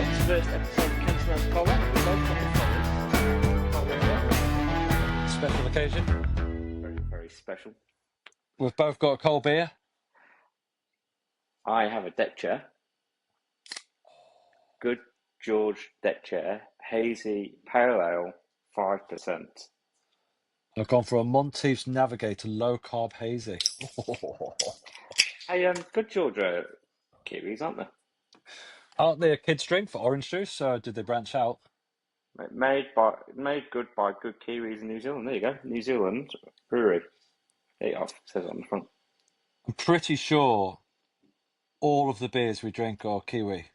It's first episode of Cantona's Collar. We both got the collars. Special occasion. Very, very special. We've both got a cold beer. I have a deck chair. Good George deck chair. Hazy Pale Ale, 5%. I've gone for a Monteith's Navigator low carb hazy. Hey, Good George are Kiwis, aren't they? Aren't they a kid's drink for orange juice? So did they branch out? Made good by good Kiwis in New Zealand. There you go. New Zealand brewery. There you go. Says it on the front. I'm pretty sure all of the beers we drink are Kiwi.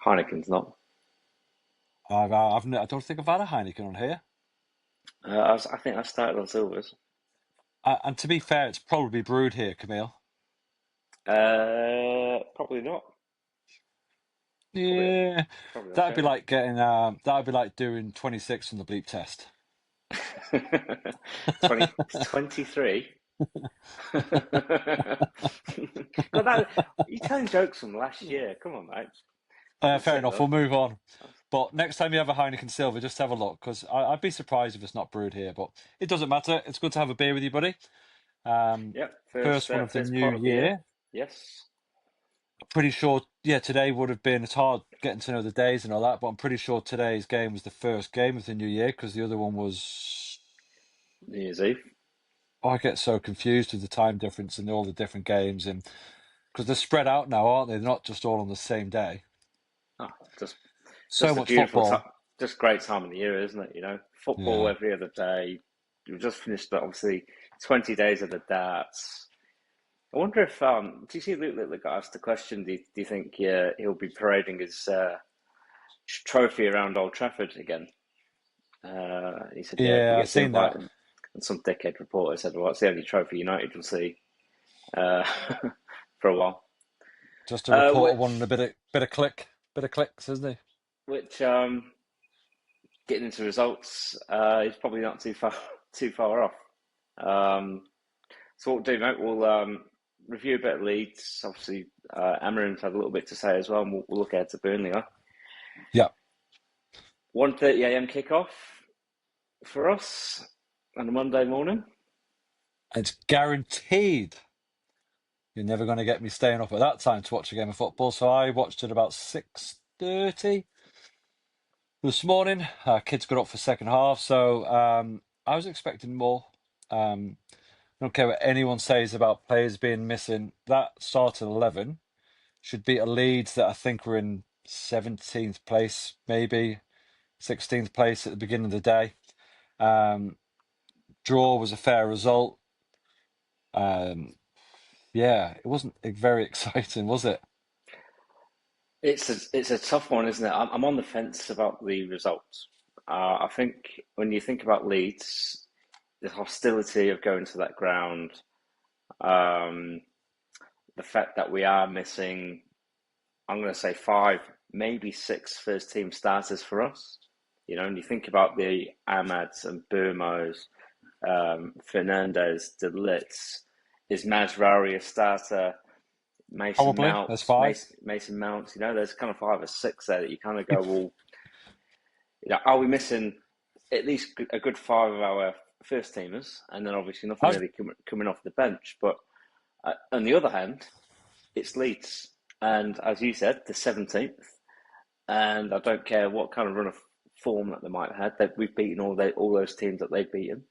Heineken's not. I don't think I've had a Heineken on here. I think I started on Silvers. And to be fair, it's probably brewed here, Camille. Probably not. Yeah, Probably that'd be like getting that'd be like doing 26 on the bleep test. 23. God, you're telling jokes from last year. Come on, mate. Fair enough. We'll move on. But next time you have a Heineken Silver, just have a look because I'd be surprised if it's not brewed here. But it doesn't matter. It's good to have a beer with you, buddy. Yep. First one of the first new part of the year. Yes. Pretty sure, yeah, today would have been, it's hard getting to know the days and all that, but I'm pretty sure today's game was the first game of the new year because the other one was. New Year's Eve. I get so confused with the time difference and all the different games, and because they're spread out now, aren't they? They're not just all on the same day. Oh, So a much beautiful football. just great time of the year, isn't it? Football Yeah. every other day. We've just finished, obviously, 20 days of the darts. I wonder if, do you see Luke Littler got asked the question, do you think he'll be parading his trophy around Old Trafford again? He said, yeah, if he Yeah, I've gets seen that. invited. And some dickhead reporter said, well, it's the only trophy United will see uh, for a while. Just a reporter Which, wanting a bit of clicks, isn't he? which getting into results, he's probably not too far off. So what we'll do, mate, we'll review a bit of Leeds. Obviously, Amorim's had a little bit to say as well, and we'll look ahead to Burnley. Huh? Yeah. 1:30 a.m. kickoff for us on a Monday morning. It's guaranteed you're never going to get me staying up at that time to watch a game of football. So I watched it about 6:30 this morning. Kids got up for second half, so I was expecting more. I don't care what anyone says about players being missing. That starting 11 should beat a Leeds that I think were in 17th place, maybe 16th place at the beginning of the day. Draw was a fair result. Yeah, it wasn't very exciting, was it? It's a tough one, isn't it? I'm on the fence about the results. I think when you think about Leeds, the hostility of going to that ground, um, the fact that we are missing, I'm going to say 5, maybe 6 first team starters for us. And you think about the Amads and Burmos, Fernandez, De Ligt, is Mazraoui a starter? Probably. There's 5. Mason Mounts. There's kind of 5 or 6 there that you kind of go, well, are we missing at least a good 5 of our first teamers? And then obviously nothing really coming off the bench. But on the other hand, it's Leeds, and as you said, the 17th. And I don't care what kind of run of form that they might have had. We've beaten all those teams that they've beaten.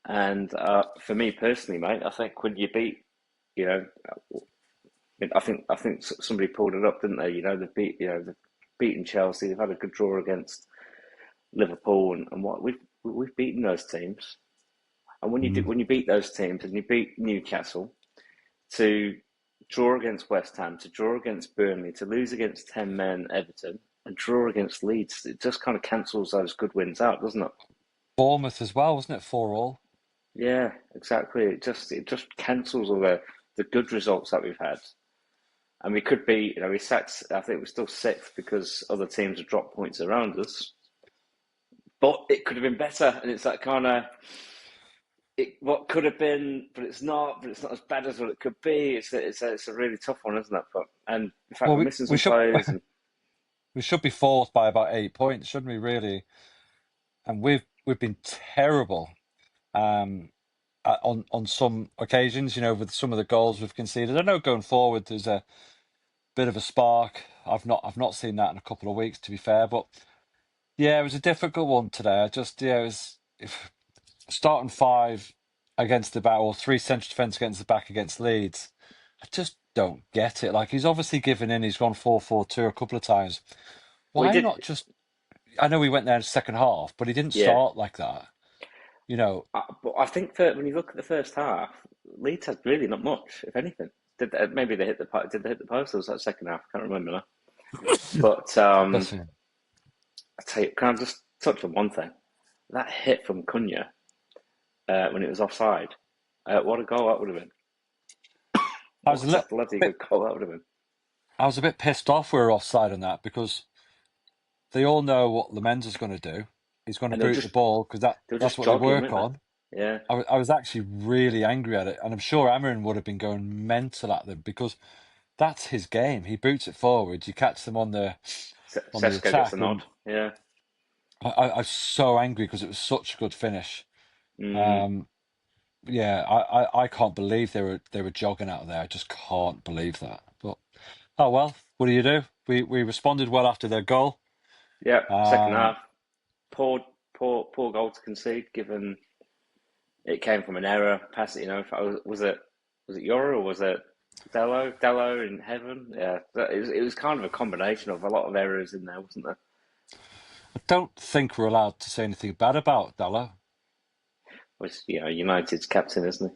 And for me personally, mate, I think when you beat, I think somebody pulled it up, didn't they? They've beaten Chelsea. They've had a good draw against Liverpool, and what we've beaten those teams. And when you beat those teams, and you beat Newcastle, to draw against West Ham, to draw against Burnley, to lose against 10 men Everton, and draw against Leeds, it just kind of cancels those good wins out, doesn't it? Bournemouth as well, wasn't it? 4-4. Yeah, exactly. It just cancels all the good results that we've had. And we could be, we sat, I think we're still 6th because other teams have dropped points around us. But it could have been better. And it's that kind of, what could have been, but it's not as bad as what it could be. It's a really tough one, isn't it? And in fact, we're missing some players. We should be fourth by about 8 points, shouldn't we? Really, and we've been terrible on some occasions. With some of the goals we've conceded. I know going forward there's a bit of a spark. I've not seen that in a couple of weeks, to be fair. But yeah, it was a difficult one today. I just it was starting five against the back, or three central defence against the back against Leeds. I just don't get it. Like, he's obviously given in. He's gone 4-4-2 a couple of times. Well, he Why did, not just? I know he went there in the second half, but he didn't yeah. start like that. You know, But I think that when you look at the first half, Leeds had really not much, if anything. Maybe they hit did they hit the post? Or was that second half? I can't remember now. But listen, I tell you, can I just touch on one thing? That hit from Cunha when it was offside. What a goal that would have been! I was a What a little bloody bit, good goal that would have been. I was a bit pissed off we were offside on that because they all know what Lamens is going to do. He's going to And they were boot the just ball because they were that's just what they jogging, work weren't they? on. Yeah. I was actually really angry at it, and I'm sure Amorim would have been going mental at them because that's his game. He boots it forwards. You catch them on the Sesko gets the attack, and nod. Yeah. I was so angry because it was such a good finish. Mm, Um, yeah, I can't believe they were jogging out of there. I just can't believe that. But oh well, what do you do? We responded well after their goal. yeah. Second Um, half, poor goal to concede, given it came from an error pass. If was it Euro or was it Dello in heaven? Yeah, it was kind of a combination of a lot of errors in there, wasn't there? I don't think we're allowed to say anything bad about Dallo. Was United's captain, isn't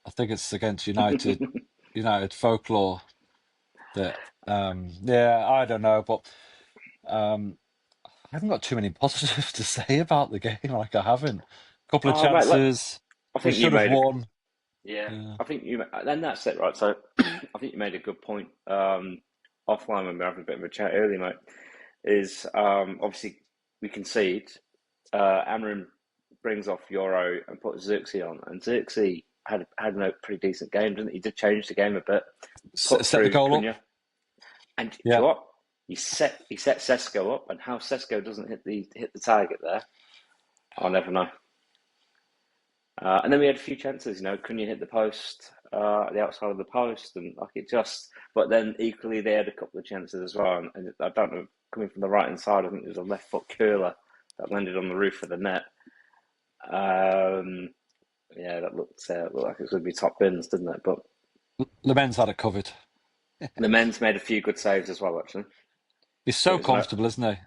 I think it's against United folklore that yeah, I don't know, but um I haven't got too many positives to say about the game. Like, I haven't. Couple of Oh, mate, like chances. I We think you should have made a won. yeah. Yeah. I think then that's it, right? So I think you made a good point. Offline when we were having a bit of a chat earlier, mate, is obviously we concede. Amorim brings off Euro and puts Xerxes on, and Xerxes had a pretty decent game, didn't he? He did change the game a bit, put Set the through goal up. Cunha, and do you Yeah. know what? He set Sesko up, and how Sesko doesn't hit the target there, I'll never know. And then we had a few chances, Cunha hit the post, the outside of the post, and like it just. But then equally, they had a couple of chances as well, and I don't know, coming from the right hand side, I think it was a left foot curler that landed on the roof of the net. Um, yeah, that looked like it was going to be top bins, didn't it? But Lamens had it covered. the men's made a few good saves as well. Actually, He's it so was an comfortable, isn't he?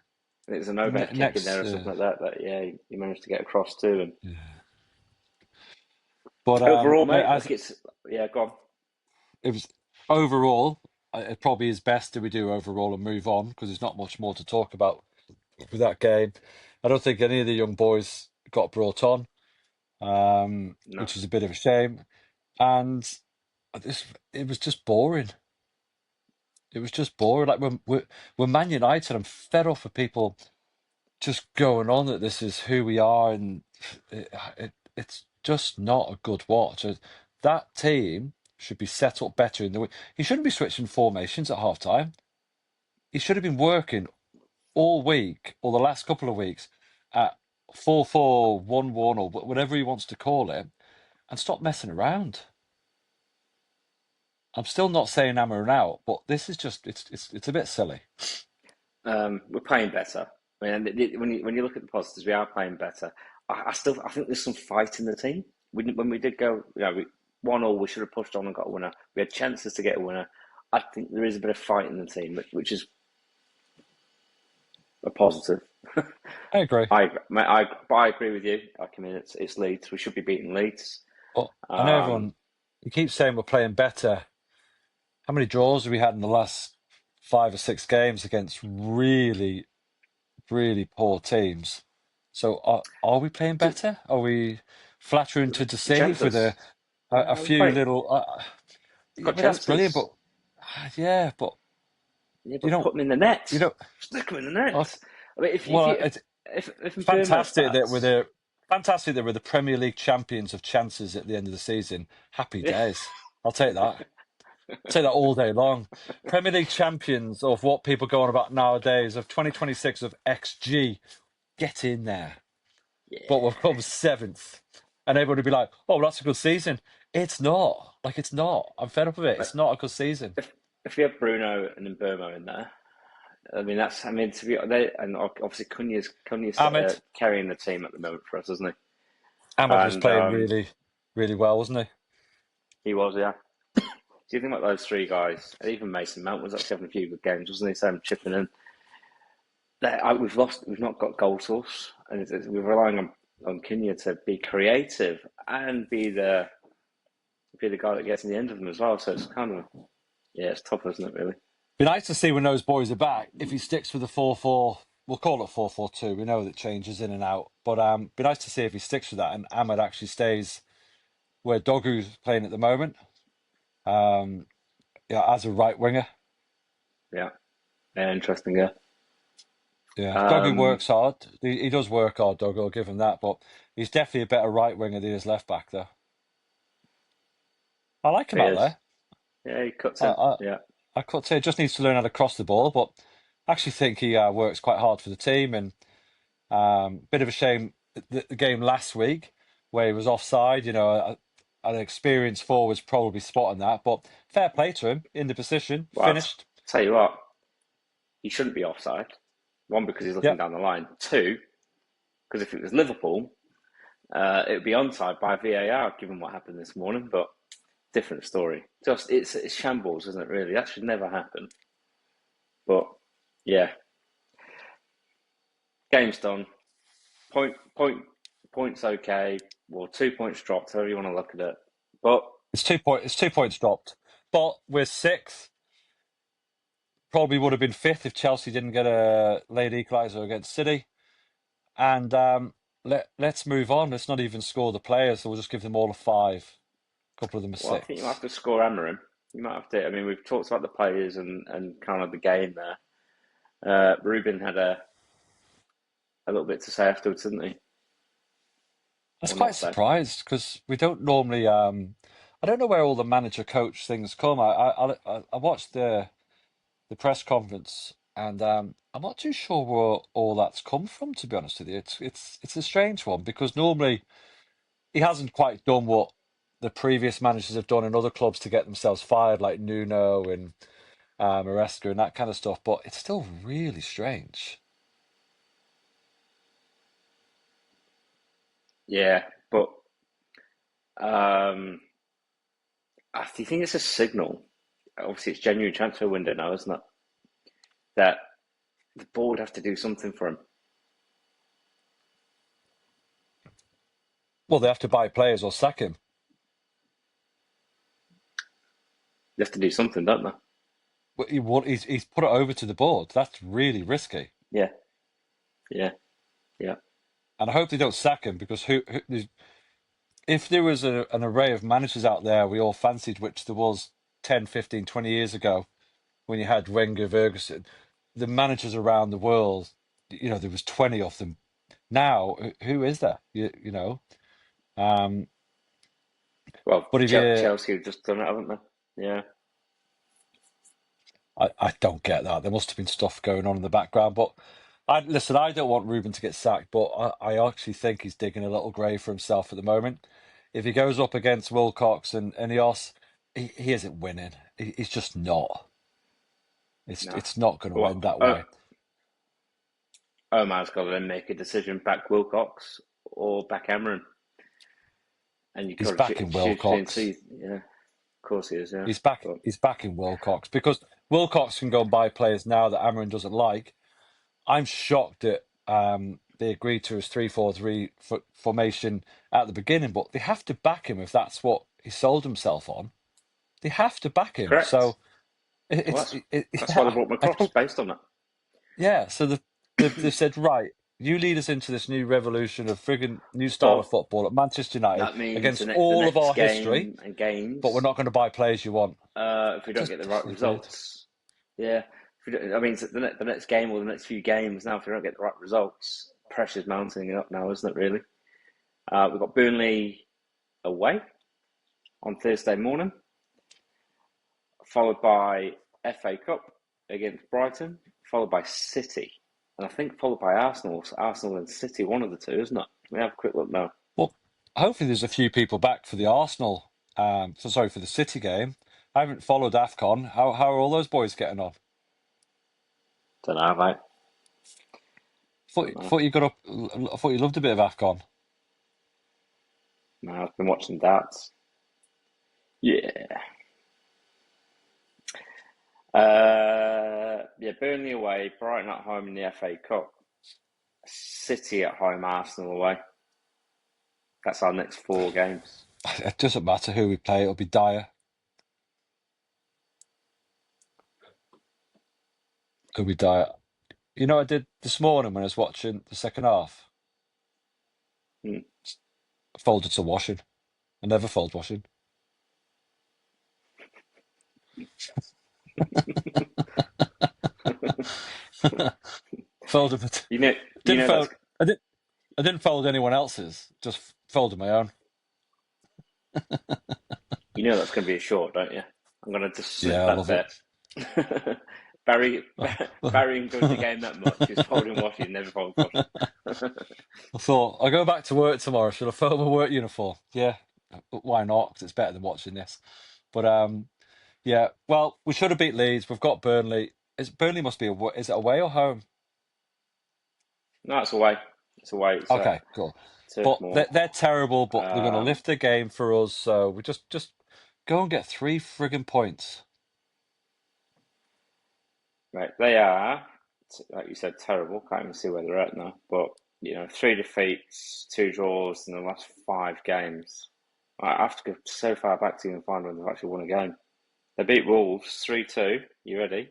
it was an overhead kick in there Next, or something like that. That yeah, he managed to get across too. And yeah. But overall, mate, mate, like it's yeah, go on. it was overall. It probably is best that we do overall and move on because there's not much more to talk about with that game. I don't think any of the young boys got brought on, No, which is a bit of a shame. And it was just boring. It was just boring. Like, we're Man United. I'm fed off of people just going on that this is who we are, and it's just not a good watch. That team should be set up better in the week. He shouldn't be switching formations at half time. He should have been working all week or the last couple of weeks at 4-4-1-1 or whatever he wants to call it, and stop messing around. I'm still not saying Amarin out, but this is just it's a bit silly. we're playing better. I mean, when you look at the positives, we are playing better. I think there's some fight in the team. When we did go, 1-1, we should have pushed on and got a winner. We had chances to get a winner. I think there is a bit of fight in the team, which is a positive. I agree. I agree with you. I mean, it's Leeds. We should be beating Leeds. But I know Um, everyone, you keep saying we're playing better. How many draws have we had in the last 5 or 6 games against really, really poor teams? So are we playing to, better? Are we flattering to for deceive with chances. a We few play. little? Yeah, Got but that's brilliant. chances. But yeah, but Yeah, you but don't, put them in the net. you don't. Stick them in the net. Well, I mean, if well, you it's if Mpermo fantastic that we're starts, the fantastic that we're the Premier League champions of chances at the end of the season. Happy yeah, days. I'll take that. Say that all day long. Premier League champions of what people go on about nowadays of 2026 of XG. Get in there. But we've Yeah. come seventh. And everybody would be like, oh, well, that's a good season. It's not. Like, it's not. I'm fed up with it. Like, It's not a good season. if you have Bruno and Mbermo in there, I mean, to be and obviously Cunha's Ahmed. carrying the team at the moment for us, isn't he? Ahmed was And playing really, really well, wasn't he? he was, yeah. Do you think about those three guys? And even Mason Mount was actually having a few good games, wasn't he? Sam chipping in. We've not got goal source, and we're relying on Cunha to be creative and be the guy that gets in the end of them as well. So it's kind of it's tough, isn't it? Really. Be nice to see when those boys are back. If he sticks with the 4-4, we'll call it 4-4-2. We know that changes in and out. But be nice to see if he sticks with that and Ahmed actually stays where Dogu's playing at the moment. As a right winger. Yeah, interesting. Yeah. Yeah, Dogu Um, works hard. He does work hard, Dogu, I'll give him that. But he's definitely a better right winger than he is left back, though. I like him he out is. there. Yeah, he cuts I, in. I, Yeah. I could say just needs to learn how to cross the ball, but I actually think he works quite hard for the team. And bit of a shame the game last week where he was offside. An experienced forward's probably spotting that, but fair play to him in the position, Well, finished. tell you what, he shouldn't be offside. One, because he's looking Yep, down the line. Two, because if it was Liverpool, it would be onside by VAR, given what happened this morning. But different story. Just it's shambles, isn't it? Really, that should never happen. But yeah, game's done. Points okay. Well, 2 points dropped. However you want to look at it. But it's 2 points dropped, but we're sixth. Probably would have been fifth if Chelsea didn't get a late equaliser against City. And let's move on. Let's not even score the players. So we'll just give them all a 5. A couple of them a well, I think you might have 6. to score Amorim. You might have to. I mean, we've talked about the players and kind of the game there. Ruben had a little bit to say afterwards, didn't he? I was Or quite not say? surprised because we don't normally. I don't know where all the manager coach things come. I watched the press conference and I'm not too sure where all that's come from. To be honest with you, it's a strange one because normally he hasn't quite done what the previous managers have done in other clubs to get themselves fired, like Nuno and Maresca and that kind of stuff. But it's still really strange. Yeah, but um, do you think it's a signal? Obviously, it's January transfer window now, isn't it? That the board have to do something for him. Well, they have to buy players or sack him. They have to do something, don't they? But he's put it over to the board. That's really risky. Yeah, yeah, yeah. And I hope they don't sack him because if there was an array of managers out there we all fancied, which there was 10, 15, 20 years ago when you had Wenger, Ferguson, the managers around the world, there was 20 of them. Now, who is there? Um, Well, but if you, Chelsea have just done it, haven't they? Yeah. I don't get that. There must have been stuff going on in the background. But listen, I don't want Ruben to get sacked, but I actually think he's digging a little grave for himself at the moment. If he goes up against Wilcox and Ineos, he isn't winning. He's just not. No. It's not going to Well, end that way. Omar's got to then make a decision: back Wilcox or back Amorim, and you He's got to backing choose between Wilcox. two. Yeah, of course he is. Yeah, He's back. but He's backing Wilcox because Wilcox can go and buy players now that Amarin doesn't like. I'm shocked that they agreed to his 3-4-3 formation at the beginning, but they have to back him if that's what he sold himself on. They have to back him. correct. So it, Well, it's that's why they yeah, brought I McCross don't. based on that. Yeah, so they've said right. You lead us into this new revolution of frigging new style of But football at Manchester United that means against the all of next our history, game and but we're games, not going to buy players you want. if we don't Just get the right stupid. results, yeah. If we don't, I mean, the next game or the next few games now, if we don't get the right results, pressure's mounting up now, isn't it? Really. We've got Burnley away on Thursday morning. followed by FA Cup against Brighton, followed by City, and I think followed by Arsenal. So Arsenal and City, one of the two, isn't it? Let me have a quick look now. Well, hopefully there's a few people back for the Arsenal. For the City game. I haven't followed AFCON. How are all those boys getting on? Don't know, mate. Don't know. Thought you got up. I thought you loved a bit of AFCON. No, I've been watching darts. Yeah. Yeah, Burnley away, Brighton at home in the FA Cup, City at home, Arsenal away. That's our next 4 games. It doesn't matter who we play. It'll be dire. It'll be dire. You know what I did this morning when I was watching the second half? Hmm. I folded some washing. I never fold washing. Folded, but You know, you didn't know that's fold. I didn't fold anyone else's. Just folded my own. you know that's going to be a short, don't you? I'm going to just slip Yeah, I that love it. bit. Barry, Barry enjoys the game that much. He's folding washing, never folds washing. I thought I'll go back to work tomorrow. Should I fold my work uniform? Yeah, why not? Because it's better than watching this. But yeah. Well, we should have beat Leeds. We've got Burnley. Burnley must be is it away or home? No, it's away. It's away. It's at Okay, cool. Turf But Moor. they're terrible. But they're going to Um, lift the game for us. So we just go and get 3 friggin' points. right, they are, like you said, terrible. Can't even see where they're at now. But 3 defeats, 2 draws in the last 5 games. I have to go so far back to even find when they've actually won a game. They beat Wolves 3-2. You ready?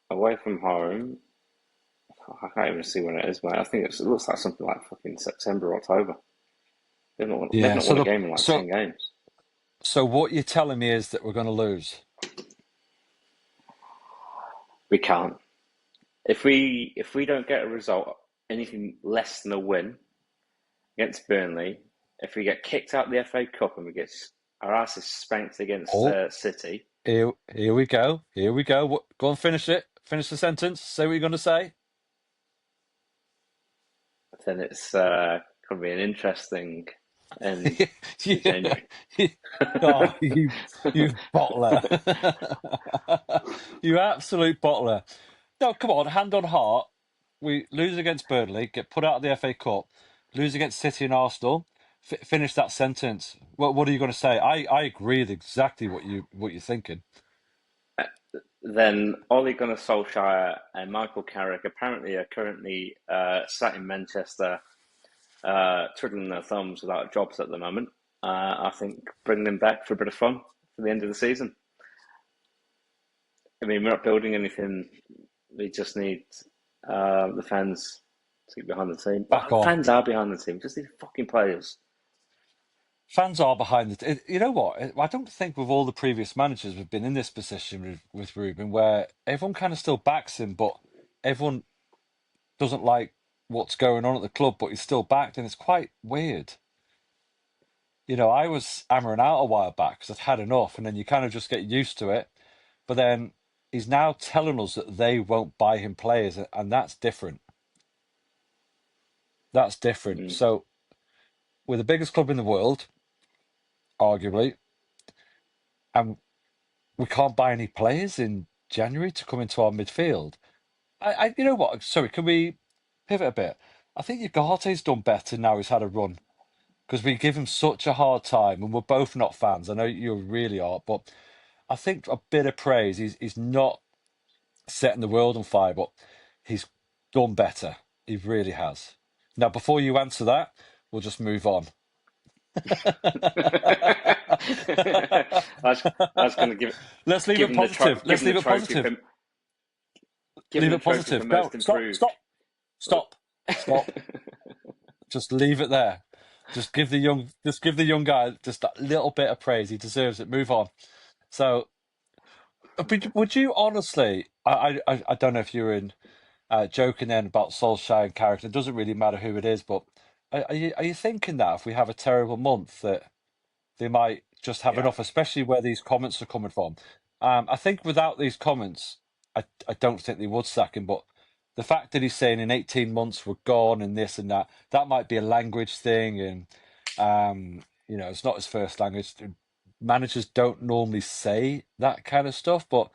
Away from home. I can't even see when it is, mate. I think it looks like something like fucking September, October. They've Yeah. not won a game in like 10 games. So what you're telling me is that we're going to lose. We can't. If we don't get a result, anything less than a win against Burnley, if we get kicked out of the FA Cup and we get our asses spanked against Oh, City, here we go. Here we go. Go on, finish it. Finish the sentence. Say what you're going to say. then it's going to be an interesting end to Yeah. January. Oh, you bottler. You absolute bottler. No, come on, hand on heart. We lose against Burnley, get put out of the FA Cup, lose against City and Arsenal. Finish that sentence. What are you going to say? I agree with exactly what you're thinking. Then Ole Gunnar Solskjaer and Michael Carrick apparently are currently sat in Manchester, twiddling their thumbs without jobs at the moment. I think bring them back for a bit of fun for the end of the season. I mean, we're not building anything. We just need the fans to get behind the team. Back Well, on. fans are behind the team. Just these fucking players. Fans are behind it. You know what? I don't think with all the previous managers we've been in this position with Ruben, where everyone kind of still backs him, but everyone doesn't like what's going on at the club, but he's still backed, and it's quite weird. I was hammering out a while back because I'd had enough, and then you kind of just get used to it. But then he's now telling us that they won't buy him players, and that's different. That's different. Mm. So we're the biggest club in the world, arguably, and we can't buy any players in January to come into our midfield. You know what? Sorry, can we pivot a bit? I think Ugarte's done better now he's had a run because we give him such a hard time, and we're both not fans. I know you really are, but I think a bit of praise. He's not setting the world on fire, but he's done better. He really has. Now, before you answer that, we'll just move on. That's going to Let's leave give it him the positive. give Let's him the leave it trophy positive. for give him Leave the it trophy for positive. Go. most Stop. improved. Stop. Stop. Stop. Just leave it there. Just give the young guy just that little bit of praise. He deserves it. Move on. So, would you honestly? I don't know if you're in joking then about Solskjaer and character. It doesn't really matter who it is, but are you thinking that if we have a terrible month that they might just have enough, especially where these comments are coming from. I think without these comments, I don't think they would sack him. But the fact that he's saying in 18 months we're gone and this and that might be a language thing, and it's not his first language. Managers don't normally say that kind of stuff, but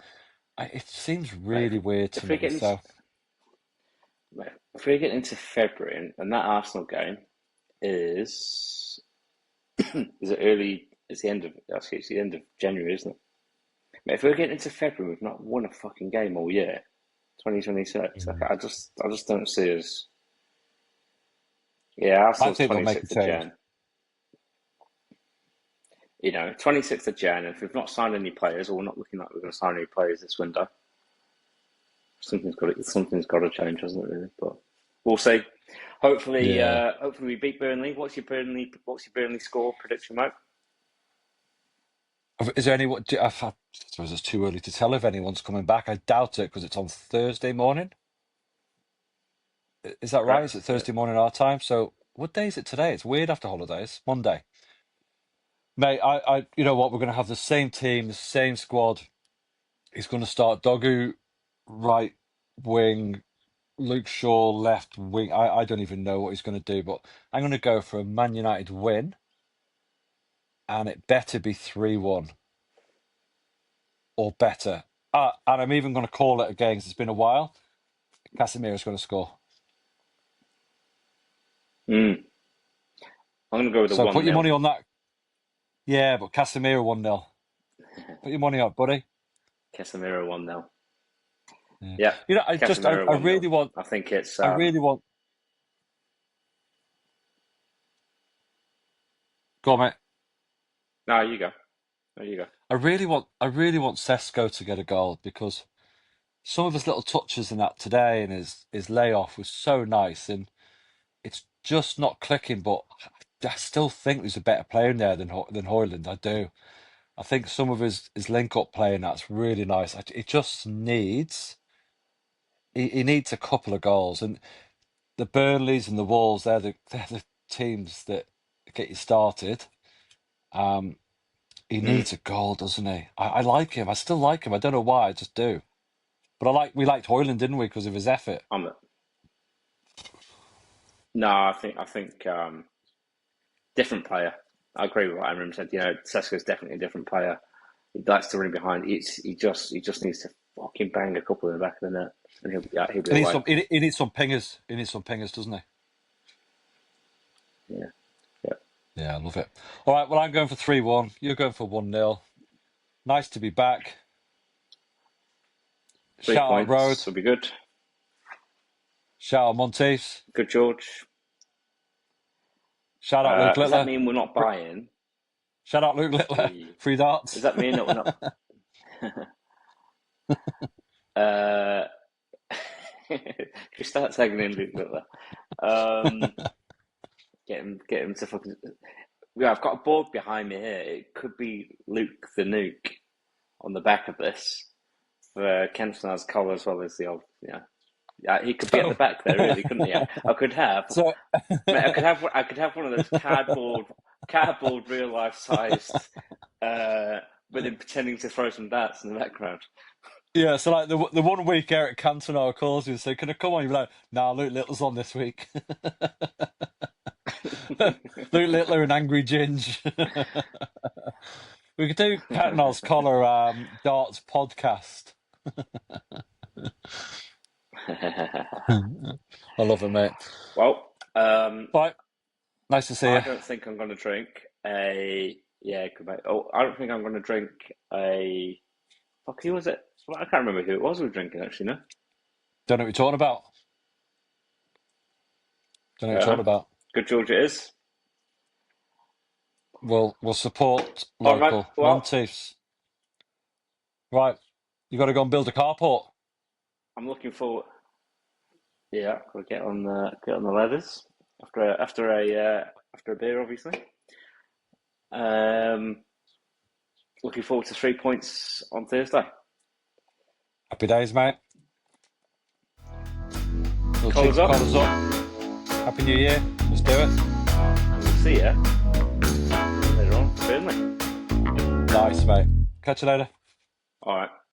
it seems really weird to me. So, if we get into February and that Arsenal game is it early? It's the end of January, isn't it? Mate, if we're getting into February, we've not won a fucking game all year. 2026. I just don't see us. Yeah, Arsenal's 26th of Jan. 26th of Jan. If we've not signed any players, or we're not looking like we're going to sign any players this window, something's got to change, hasn't it? Really, but we'll see. Hopefully, hopefully we beat Burnley. What's your Burnley score prediction, mate? Is there anyone? I suppose it's too early to tell if anyone's coming back. I doubt it because it's on Thursday morning. Is that right? Is it Thursday morning our time? So what day is it today? It's weird after holidays. Monday. Mate, you know what? We're going to have the same team, the same squad. He's going to start Dogu right wing, Luke Shaw left wing. I don't even know what he's going to do, but I'm going to go for a Man United win, and it better be 3-1 or better. And I'm even going to call it again because it's been a while. Casemiro's going to score. I'm going to go with the 1-0. So put your money on that. Yeah, but Casemiro 1-0. Put your money on, buddy. Casemiro 1-0. Yeah. I really want. I think it's. I really want. Go on, mate. No, you go. I really want Sesko to get a goal because some of his little touches in that today and his layoff was so nice, and it's just not clicking. But I still think there's a better player in there than Højlund. I do. I think some of his link-up play and that's really nice. It just needs. He needs a couple of goals, and the Burnleys and the Wolves, they're the teams that get you started. He needs a goal, doesn't he? I like him. I still like him. I don't know why. I just do. But we liked Højlund, didn't we, because of his effort? No, I think different player. I agree with what Amorim said. Sesko's definitely a different player. He likes to run behind. He just needs to fucking bang a couple in the back of the net, and he'll be away. He needs some pingers. He needs some pingers, doesn't he? Yeah. Yeah, I love it. All right, well, I'm going for 3-1. You're going for 1-0. Nice to be back. 3 Shout points out Road. will be good. Shout out Monteith. Good George. Shout out Luke Littler. Does that mean we're not buying? Shout out Luke Littler. 3 darts. Does that mean that we're not? You start tagging in Luke Littler. Get him to fucking. Yeah, I've got a board behind me here. It could be Luke the Nuke on the back of this for Cantona's collar as well as the old. Yeah, he could be at the back there, really, couldn't he? I could have. I could have one of those cardboard real life sized, with him pretending to throw some darts in the background. Yeah, so like the 1 week Eric Cantona calls you and say, "Can I come on?" You're like, "Nah, Luke Little's on this week." Luke Littler and Angry Ginge. We could do Cantona's collar darts podcast. I love it, mate. Well, right. Nice to see you. I don't think I'm going to drink a. Yeah, I don't think I'm going to drink a. Fuck, who was it? Well, I can't remember who it was we were drinking, actually, no? Don't know what you're talking about. Good George it is. We'll support local. Monteiths. Right. You got to go and build a carport. I'm looking forward. Yeah, got to get on the ladders after a beer, obviously. Looking forward to 3 points on Thursday. Happy days, mate. Colours up. Happy New Year. Let's do it. We'll see ya later on. Burnley. Nice, mate. Catch you later. All right.